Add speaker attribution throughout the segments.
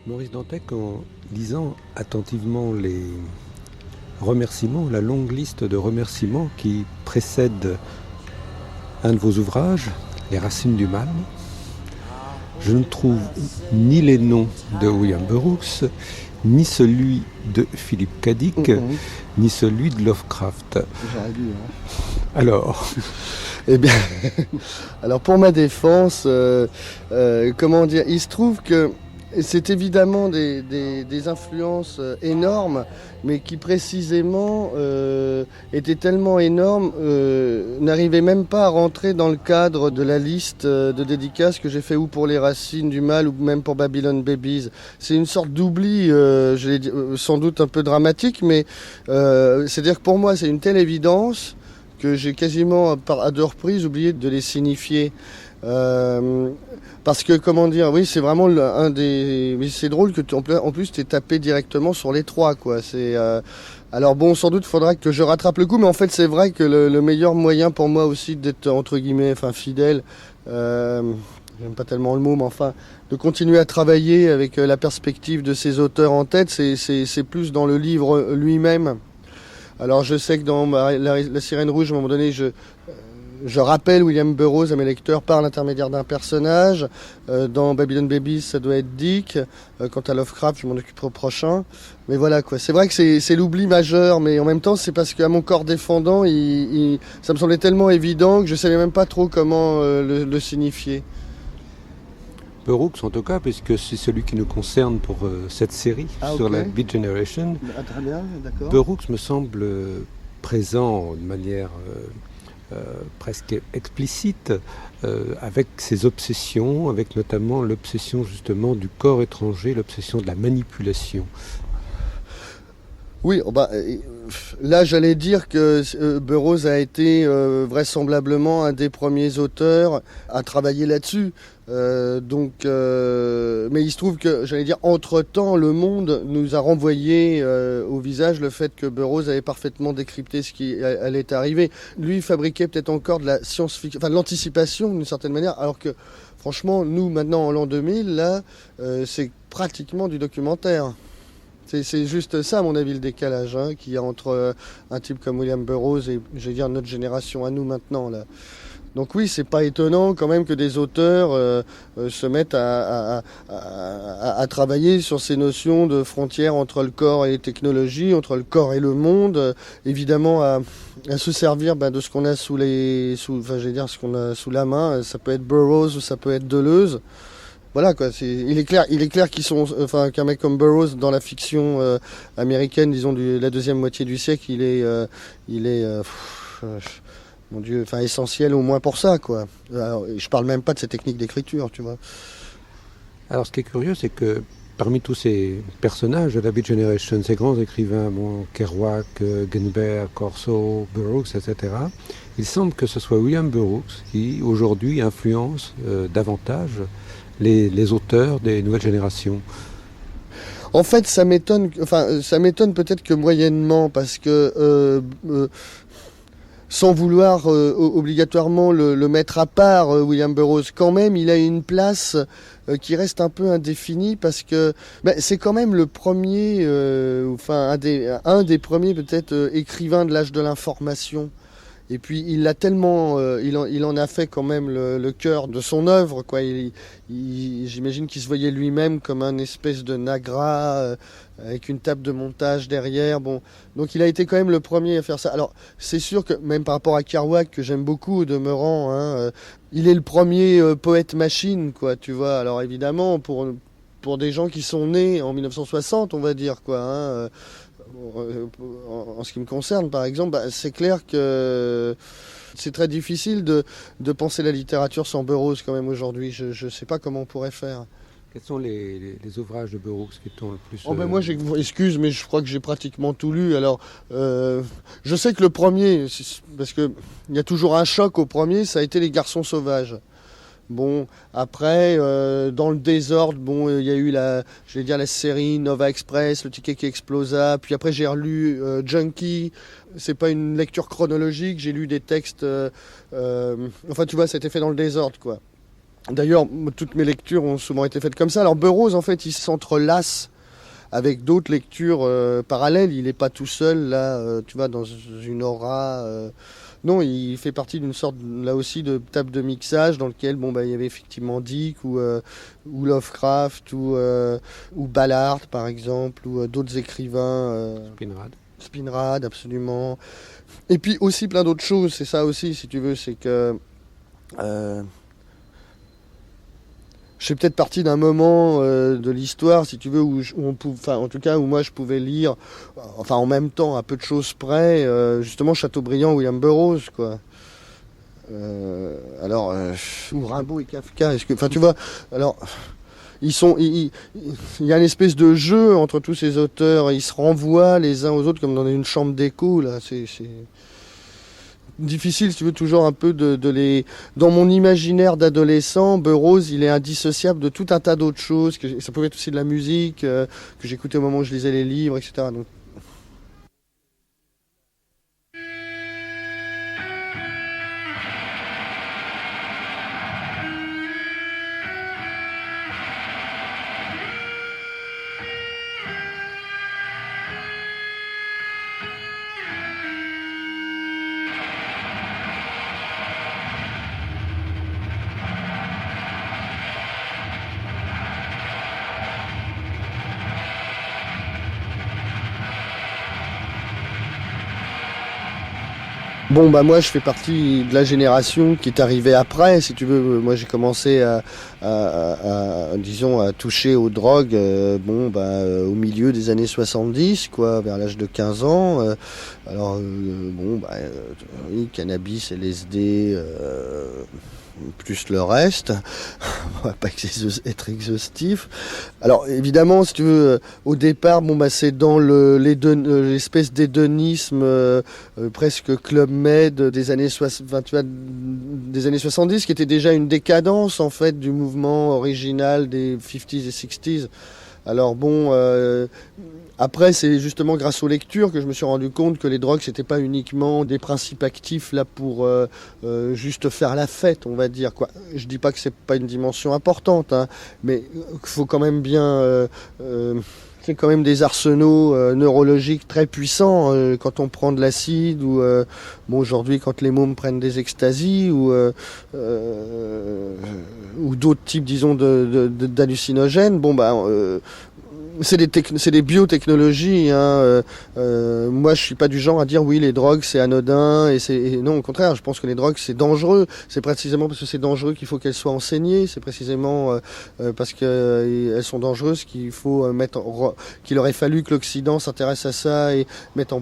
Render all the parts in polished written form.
Speaker 1: Maurice Dantec, en lisant attentivement les remerciements, la longue liste de remerciements qui précède un de vos ouvrages, Les Racines du Mal, je ne trouve ni les noms de William Burroughs, ni celui de Philippe K. Dick, ni celui de Lovecraft.
Speaker 2: J'aurais dû.
Speaker 1: Alors
Speaker 2: Eh bien, alors pour ma défense, comment dire, il se trouve que c'est évidemment des influences énormes, mais qui précisément étaient tellement énormes, n'arrivaient même pas à rentrer dans le cadre de la liste de dédicaces que j'ai fait ou pour Les Racines du Mal ou même pour Babylon Babies. C'est une sorte d'oubli, je l'ai dit, sans doute un peu dramatique, mais c'est-à-dire que pour moi c'est une telle évidence que j'ai quasiment à deux reprises oublié de les signifier. Parce que, comment dire, oui, c'est vraiment un des... Mais c'est drôle que en plus tu es tapé directement sur les trois, quoi. Alors bon, sans doute faudra que je rattrape le coup, mais en fait c'est vrai que le meilleur moyen pour moi aussi d'être, entre guillemets, fidèle, j'aime pas tellement le mot, mais enfin, de continuer à travailler avec la perspective de ces auteurs en tête, c'est plus dans le livre lui-même. Alors je sais que dans la Sirène Rouge, à un moment donné, je rappelle William Burroughs à mes lecteurs par l'intermédiaire d'un personnage. Dans Babylon Babies, ça doit être Dick. Quant à Lovecraft, je m'en occuperai au prochain. Mais voilà, quoi. C'est vrai que c'est l'oubli majeur, mais en même temps, c'est parce qu'à mon corps défendant, ça me semblait tellement évident que je savais même pas trop comment le signifier.
Speaker 1: Burroughs, en tout cas, puisque c'est celui qui nous concerne pour cette série sur la Beat Generation.
Speaker 2: Très bien, d'accord.
Speaker 1: Burroughs me semble présent de manière presque explicite avec ses obsessions, avec notamment l'obsession justement du corps étranger, l'obsession de la manipulation.
Speaker 2: Oui, là j'allais dire que Burroughs a été vraisemblablement un des premiers auteurs à travailler là-dessus. Mais il se trouve que, j'allais dire, entre-temps, le monde nous a renvoyé au visage le fait que Burroughs avait parfaitement décrypté ce qui allait arriver. Lui, il fabriquait peut-être encore de la science-fiction, de l'anticipation d'une certaine manière, alors que, franchement, nous, maintenant, en l'an 2000, là, c'est pratiquement du documentaire. C'est juste ça, à mon avis, le décalage qu'il y a entre un type comme William Burroughs et, je vais dire, notre génération à nous maintenant, là. Donc oui, c'est pas étonnant quand même que des auteurs se mettent à travailler sur ces notions de frontières entre le corps et les technologies, entre le corps et le monde, évidemment à se servir de ce qu'on a ce qu'on a sous la main. Ça peut être Burroughs ou ça peut être Deleuze. Voilà quoi. Il est clair qu'un mec comme Burroughs dans la fiction américaine, disons la deuxième moitié du siècle, il est mon Dieu, essentiel au moins pour ça, quoi. Alors, je parle même pas de ces techniques d'écriture, tu vois.
Speaker 1: Alors, ce qui est curieux, c'est que parmi tous ces personnages de la Beat Generation, ces grands écrivains, Kerouac, Ginsberg, Corso, Burroughs, etc., il semble que ce soit William Burroughs qui, aujourd'hui, influence davantage les auteurs des nouvelles générations.
Speaker 2: En fait, ça m'étonne peut-être que moyennement, parce que sans vouloir obligatoirement le mettre à part, William Burroughs, quand même, il a une place qui reste un peu indéfinie parce que c'est quand même le premier, un des premiers peut-être écrivains de l'âge de l'information. Et puis il l'a tellement, il en a fait quand même le cœur de son œuvre, quoi. J'imagine qu'il se voyait lui-même comme un espèce de Nagra avec une table de montage derrière. Bon, donc il a été quand même le premier à faire ça. Alors c'est sûr que même par rapport à Kerouac, que j'aime beaucoup au demeurant, il est le premier poète machine, quoi. Tu vois. Alors évidemment pour des gens qui sont nés en 1960, on va dire, quoi. En ce qui me concerne, par exemple, c'est clair que c'est très difficile de penser la littérature sans Burroughs quand même aujourd'hui. Je ne sais pas comment on pourrait faire.
Speaker 1: Quels sont les ouvrages de Burroughs qui t'ont le plus...
Speaker 2: Moi, excuse, mais je crois que j'ai pratiquement tout lu. Alors, je sais que le premier, parce qu'il y a toujours un choc au premier, ça a été Les Garçons Sauvages. Bon, après, dans le désordre, il y a eu la série Nova Express, Le Ticket qui explosa. Puis après, j'ai relu Junkie. C'est pas une lecture chronologique. J'ai lu des textes. Tu vois, ça a été fait dans le désordre, quoi. D'ailleurs, toutes mes lectures ont souvent été faites comme ça. Alors Burroughs, en fait, il s'entrelace avec d'autres lectures parallèles. Il n'est pas tout seul, là, tu vois, dans une aura. Non, il fait partie d'une sorte, là aussi, de table de mixage dans lequel, il y avait effectivement Dick ou Lovecraft ou Ballard, par exemple, ou d'autres écrivains. Spinrad, absolument. Et puis aussi plein d'autres choses. C'est ça aussi, si tu veux, c'est que... je fais peut-être partie d'un moment de l'histoire, si tu veux, où moi je pouvais lire, en même temps, à peu de choses près, justement Chateaubriand, William Burroughs, quoi. Ou Rimbaud et Kafka. Tu vois, alors il y a une espèce de jeu entre tous ces auteurs, ils se renvoient les uns aux autres comme dans une chambre d'écho, là. C'est difficile, si tu veux, toujours un peu de les... Dans mon imaginaire d'adolescent, Burroughs, il est indissociable de tout un tas d'autres choses. Ça pouvait être aussi de la musique que j'écoutais au moment où je lisais les livres, etc. Donc, moi je fais partie de la génération qui est arrivée après, si tu veux. Moi j'ai commencé à toucher aux drogues au milieu des années 70, quoi, vers l'âge de 15 ans. Oui, cannabis, LSD, plus le reste. On va pas être exhaustif. Alors évidemment, si tu veux, au départ, c'est dans l'espèce d'hédonisme presque Club Med des années 70, qui était déjà une décadence en fait du mouvement original des 50s et 60s. Alors après, c'est justement grâce aux lectures que je me suis rendu compte que les drogues, c'était pas uniquement des principes actifs là pour juste faire la fête, on va dire, quoi. Je dis pas que c'est pas une dimension importante, hein, mais il faut quand même bien... c'est quand même des arsenaux neurologiques très puissants quand on prend de l'acide ou aujourd'hui quand les mômes prennent des extasies ou d'autres types, disons, d'hallucinogènes. C'est des biotechnologies, hein. Moi, je suis pas du genre à dire oui, les drogues c'est anodin non, au contraire, je pense que les drogues c'est dangereux. C'est précisément parce que c'est dangereux qu'il faut qu'elles soient enseignées. C'est précisément parce qu'elles sont dangereuses qu'il faut qu'il aurait fallu que l'Occident s'intéresse à ça et mette en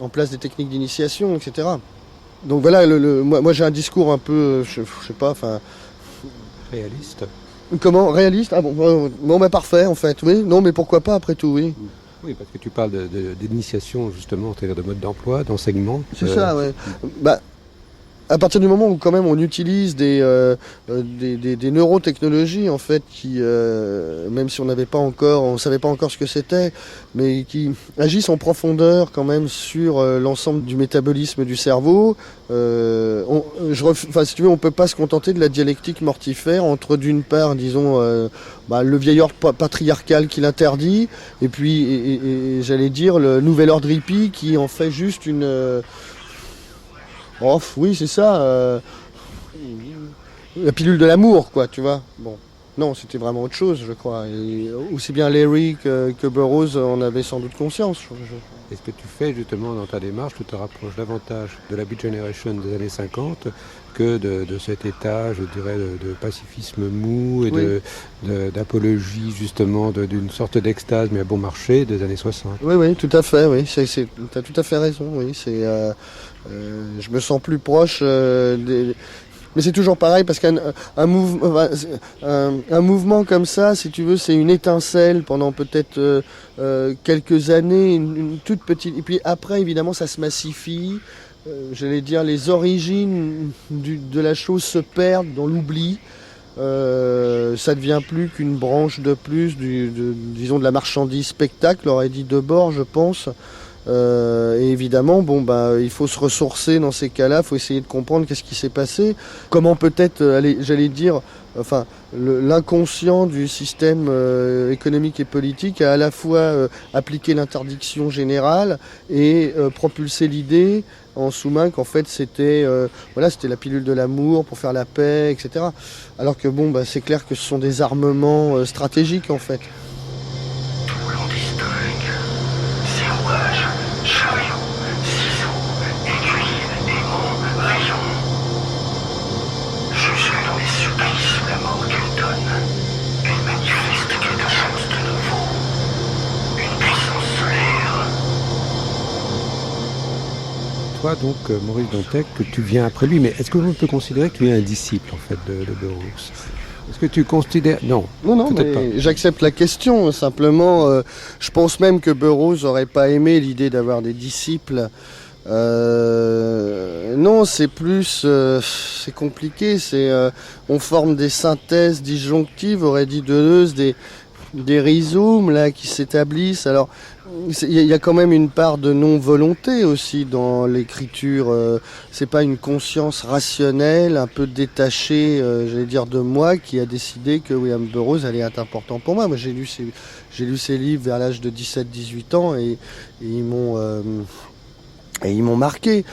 Speaker 2: place des techniques d'initiation, etc. Donc voilà, moi j'ai un discours un peu, je sais pas,
Speaker 1: réaliste.
Speaker 2: Comment? Réaliste? Ah parfait en fait, oui. Non mais pourquoi pas après tout, oui.
Speaker 1: Oui, parce que tu parles d'initiation justement, c'est-à-dire de mode d'emploi, d'enseignement.
Speaker 2: C'est ça, ouais. À partir du moment où quand même on utilise des neurotechnologies en fait qui, même si on savait pas encore ce que c'était, mais qui agissent en profondeur quand même sur l'ensemble du métabolisme du cerveau. Si tu veux, on peut pas se contenter de la dialectique mortifère entre d'une part, disons, le vieil ordre patriarcal qui l'interdit, et puis et j'allais dire le nouvel ordre hippie qui en fait juste une oui, c'est ça. La pilule de l'amour, quoi, tu vois. Bon, non, c'était vraiment autre chose, je crois. Et aussi bien Larry que Burroughs en avaient sans doute conscience.
Speaker 1: Et ce que tu fais justement dans ta démarche, tu te rapproches davantage de la Beat Generation des années 50 que de cet état, je dirais, de pacifisme mou et
Speaker 2: oui.
Speaker 1: d'apologie justement d'une sorte d'extase, mais à bon marché des années 60.
Speaker 2: Oui, tout à fait, oui. Tu as tout à fait raison, oui. Je me sens plus proche mais c'est toujours pareil parce qu'un mouvement comme ça, si tu veux, c'est une étincelle pendant peut-être quelques années, une toute petite. Et puis après, évidemment, ça se massifie. J'allais dire, les origines de la chose se perdent dans l'oubli. Ça devient plus qu'une branche de plus, disons, de la marchandise spectacle, aurait dit Debord, je pense. Et évidemment, il faut se ressourcer dans ces cas-là, il faut essayer de comprendre qu'est-ce qui s'est passé, comment peut-être, j'allais dire, l'inconscient du système économique et politique a à la fois appliqué l'interdiction générale et propulsé l'idée en sous-main qu'en fait c'était la pilule de l'amour pour faire la paix, etc. Alors que c'est clair que ce sont des armements stratégiques en fait.
Speaker 1: Toi, donc, Maurice Dantec, que tu viens après lui, mais est-ce que l'on peut considérer que tu es un disciple, en fait, de Burroughs ? Est-ce que tu considères... Non, peut-être pas.
Speaker 2: J'accepte la question. Simplement, je pense même que Burroughs n'aurait pas aimé l'idée d'avoir des disciples. Non, c'est plus... c'est compliqué. On forme des synthèses disjonctives, aurait dit Deleuze, des rhizomes là, qui s'établissent. Alors, il y a quand même une part de non-volonté aussi dans l'écriture. C'est pas une conscience rationnelle, un peu détachée, de moi, qui a décidé que William Burroughs allait être important pour moi. Moi, j'ai lu ses livres vers l'âge de 17-18 ans et ils m'ont marqué.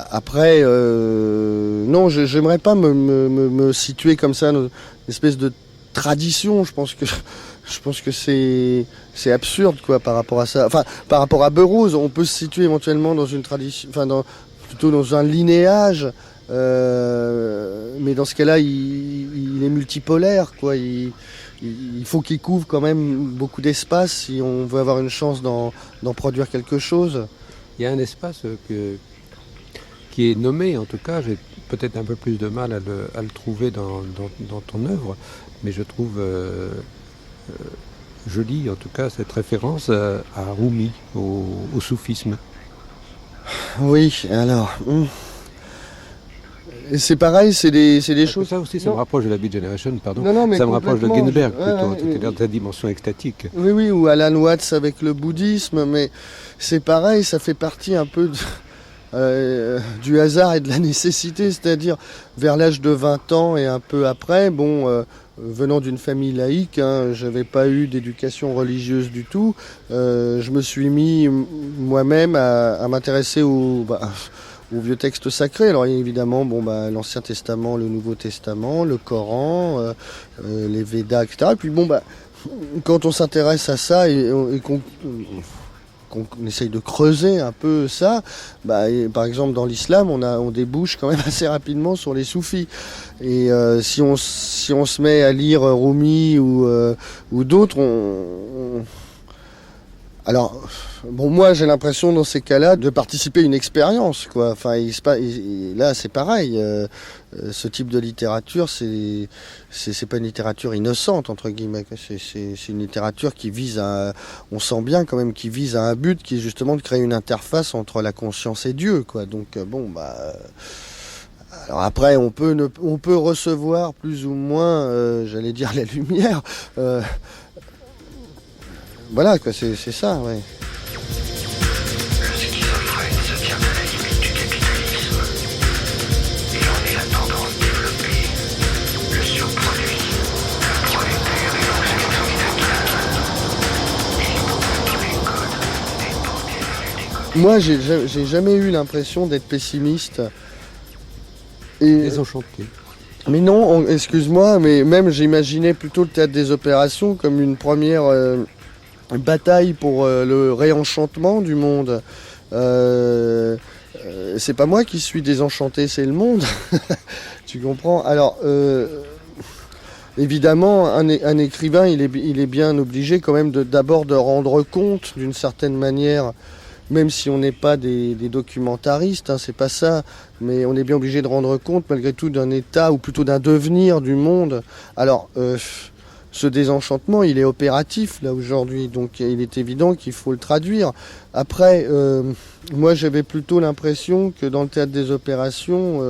Speaker 2: Après, non, j'aimerais pas me situer comme ça, une espèce de tradition. Je pense que c'est absurde quoi par rapport à ça. Enfin, par rapport à Burroughs, on peut se situer éventuellement dans une tradition, plutôt dans un linéage. Mais dans ce cas-là, il est multipolaire quoi. Il faut qu'il couvre quand même beaucoup d'espace si on veut avoir une chance d'en produire quelque chose.
Speaker 1: Il y a un espace qui est nommé, en tout cas, j'ai peut-être un peu plus de mal à le trouver dans ton œuvre, mais je trouve jolie, en tout cas, cette référence à Rumi, au soufisme.
Speaker 2: Oui, alors... C'est pareil, c'est des choses...
Speaker 1: Ça aussi, ça me rapproche de la Beat Generation, pardon.
Speaker 2: Non, mais
Speaker 1: ça me rapproche de Ginsberg, plutôt,
Speaker 2: c'est-à-dire
Speaker 1: de sa dimension extatique.
Speaker 2: Oui, ou Alan Watts avec le bouddhisme, mais c'est pareil, ça fait partie un peu du hasard et de la nécessité, c'est-à-dire vers l'âge de 20 ans et un peu après, venant d'une famille laïque, j'avais pas eu d'éducation religieuse du tout, je me suis mis moi-même à m'intéresser aux vieux textes sacrés. Alors évidemment, l'Ancien Testament, le Nouveau Testament, le Coran, les Védas, etc. Et puis quand on s'intéresse à ça et qu'on essaye de creuser un peu ça, par exemple dans l'islam, on débouche quand même assez rapidement sur les soufis. Et si on se met à lire Rumi ou d'autres, alors, moi j'ai l'impression dans ces cas-là de participer à une expérience, quoi. Enfin, là c'est pareil. Ce type de littérature, c'est pas une littérature innocente entre guillemets. C'est une littérature qui vise on sent bien quand même, qui vise à un but qui est justement de créer une interface entre la conscience et Dieu, quoi. Donc alors après, on peut recevoir plus ou moins, la lumière. Voilà, quoi, c'est ça, ouais.
Speaker 3: Le schizophrène se tient à la limite du capitalisme. Il en est la tendance développée. Le surproduit, le prolétaire et l'objet Il trouve tous les codes et pour des codes.
Speaker 2: Moi, j'ai jamais eu l'impression d'être pessimiste.
Speaker 1: Désenchanté.
Speaker 2: Mais non, excuse-moi, mais même j'imaginais plutôt le théâtre des opérations comme une première... bataille pour le réenchantement du monde. C'est pas moi qui suis désenchanté, c'est le monde. Tu comprends ? Alors, évidemment, un écrivain, il est bien obligé quand même d'abord de rendre compte d'une certaine manière, même si on n'est pas des documentaristes, c'est pas ça, mais on est bien obligé de rendre compte malgré tout d'un état, ou plutôt d'un devenir du monde. Alors, ce désenchantement, il est opératif là aujourd'hui, donc il est évident qu'il faut le traduire. Après, moi j'avais plutôt l'impression que dans le théâtre des opérations,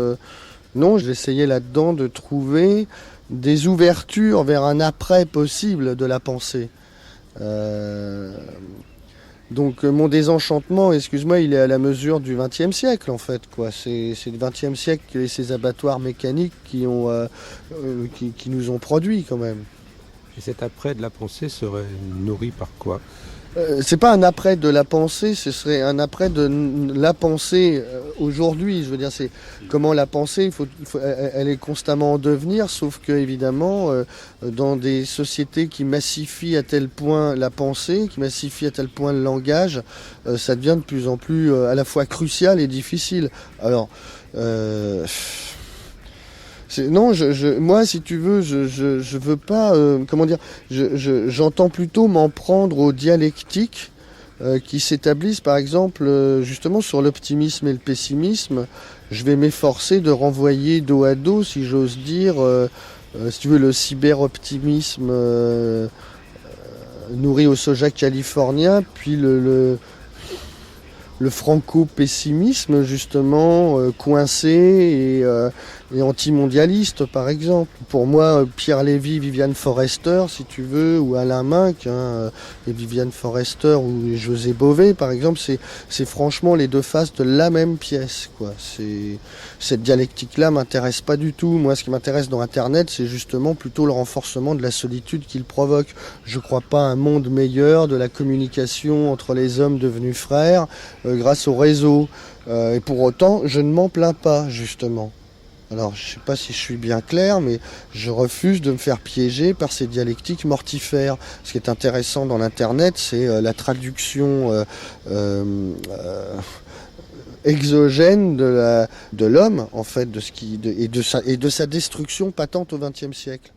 Speaker 2: non, j'essayais là-dedans de trouver des ouvertures vers un après possible de la pensée. Donc mon désenchantement, excuse-moi, il est à la mesure du XXe siècle en fait, quoi. C'est le XXe siècle et ces abattoirs mécaniques qui nous ont produits quand même.
Speaker 1: Et cet après de la pensée serait nourri par quoi?
Speaker 2: C'est pas un après de la pensée, ce serait un après de la pensée aujourd'hui. Je veux dire, c'est comment la pensée, elle est constamment en devenir, sauf que évidemment, dans des sociétés qui massifient à tel point la pensée, qui massifient à tel point le langage, ça devient de plus en plus à la fois crucial et difficile. Alors, non, moi, si tu veux, je veux pas, comment dire, j'entends plutôt m'en prendre aux dialectiques qui s'établissent, par exemple, justement sur l'optimisme et le pessimisme. Je vais m'efforcer de renvoyer dos à dos, si j'ose dire, si tu veux, le cyber-optimisme nourri au soja californien, puis le franco-pessimisme, justement, coincé et anti-mondialiste, par exemple. Pour moi, Pierre Lévy, Viviane Forester, si tu veux, ou Alain Minc, et Viviane Forester, ou José Bové, par exemple, c'est franchement les deux faces de la même pièce, quoi. Cette dialectique-là m'intéresse pas du tout. Moi, ce qui m'intéresse dans Internet, c'est justement plutôt le renforcement de la solitude qu'il provoque. Je crois pas à un monde meilleur de la communication entre les hommes devenus frères, grâce au réseau. Et pour autant, je ne m'en plains pas, justement. Alors, je ne sais pas si je suis bien clair, mais je refuse de me faire piéger par ces dialectiques mortifères. Ce qui est intéressant dans l'Internet, c'est la traduction exogène de l'homme, en fait, et de sa destruction patente au XXe siècle.